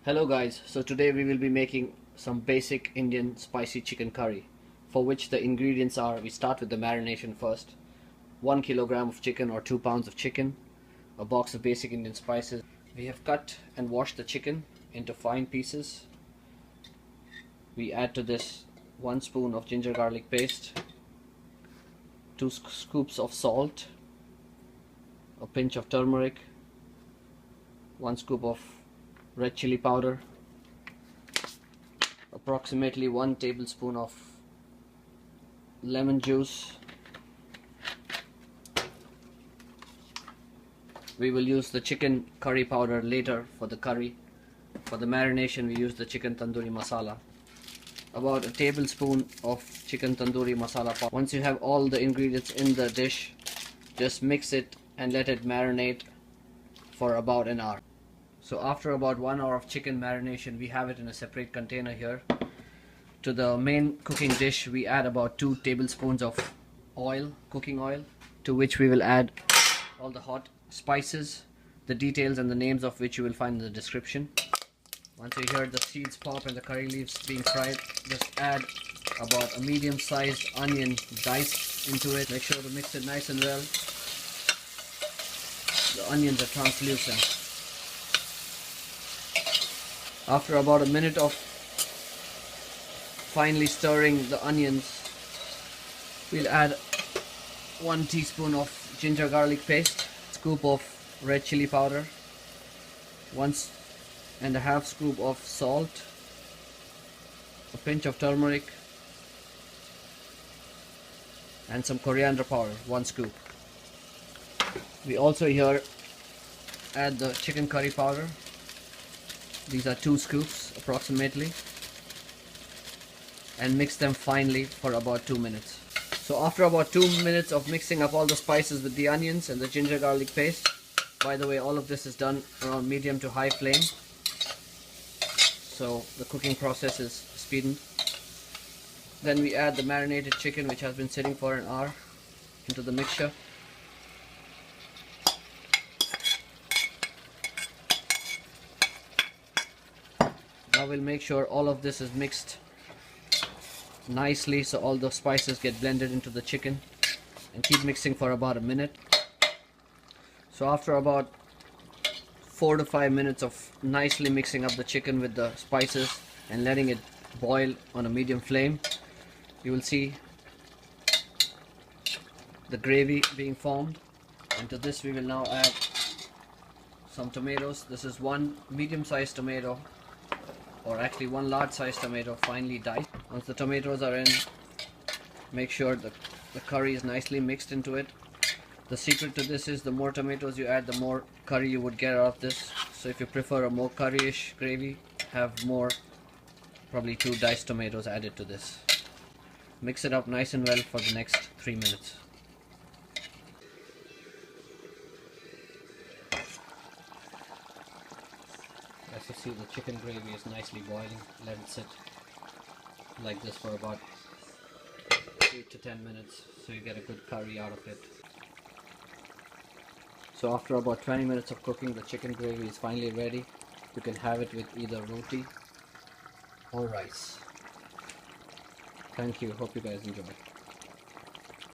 Hello guys, so today we will be making some basic Indian spicy chicken curry, for which the ingredients are: we start with the marination first. 1 kilogram of chicken or 2 pounds of chicken, a box of basic Indian spices. We have cut and washed the chicken into fine pieces. We add to this 1 spoon of ginger garlic paste, 2 scoops of salt, a pinch of turmeric, 1 scoop of red chili powder, approximately 1 tablespoon of lemon juice. We will use the chicken curry powder later for the curry. For the marination we use the chicken Tandoori Masala. About a tablespoon of chicken Tandoori Masala powder. Once you have all the ingredients in the dish, just mix it and let it marinate for about an hour. So after about 1 hour of chicken marination, we have it in a separate container here. To the main cooking dish we add about 2 tablespoons of oil, cooking oil, to which we will add all the hot spices, the details and the names of which you will find in the description. Once you hear the seeds pop and the curry leaves being fried, just add about a medium-sized onion diced into it. Make sure to mix it nice and well. The onions are translucent. After about a minute of finely stirring the onions, we'll add 1 teaspoon of ginger garlic paste, scoop of red chili powder, 1.5 scoop of salt, a pinch of turmeric, and some coriander powder, 1 scoop. We also here add the chicken curry powder. These are 2 scoops approximately, and mix them finely for about 2 minutes. So after about 2 minutes of mixing up all the spices with the onions and the ginger garlic paste, by the way, all of this is done around medium to high flame, so the cooking process is speeded. Then we add the marinated chicken, which has been sitting for an hour, into the mixture. Now we'll make sure all of this is mixed nicely so all the spices get blended into the chicken, and keep mixing for about a minute. So after about 4 to 5 minutes of nicely mixing up the chicken with the spices and letting it boil on a medium flame, you will see the gravy being formed. And to this we will now add some tomatoes. This is 1 medium-sized tomato, or actually 1 large-sized tomato, finely diced. Once the tomatoes are in, make sure the curry is nicely mixed into it. The secret to this is the more tomatoes you add, the more curry you would get out of this. So if you prefer a more curryish gravy, have more, probably 2 diced tomatoes added to this. Mix it up nice and well for the next 3 minutes. As you see, the chicken gravy is nicely boiling. Let it sit like this for about 8 to 10 minutes so you get a good curry out of it. So after about 20 minutes of cooking, the chicken gravy is finally ready. You can have it with either roti or rice. Thank you. Hope you guys enjoy.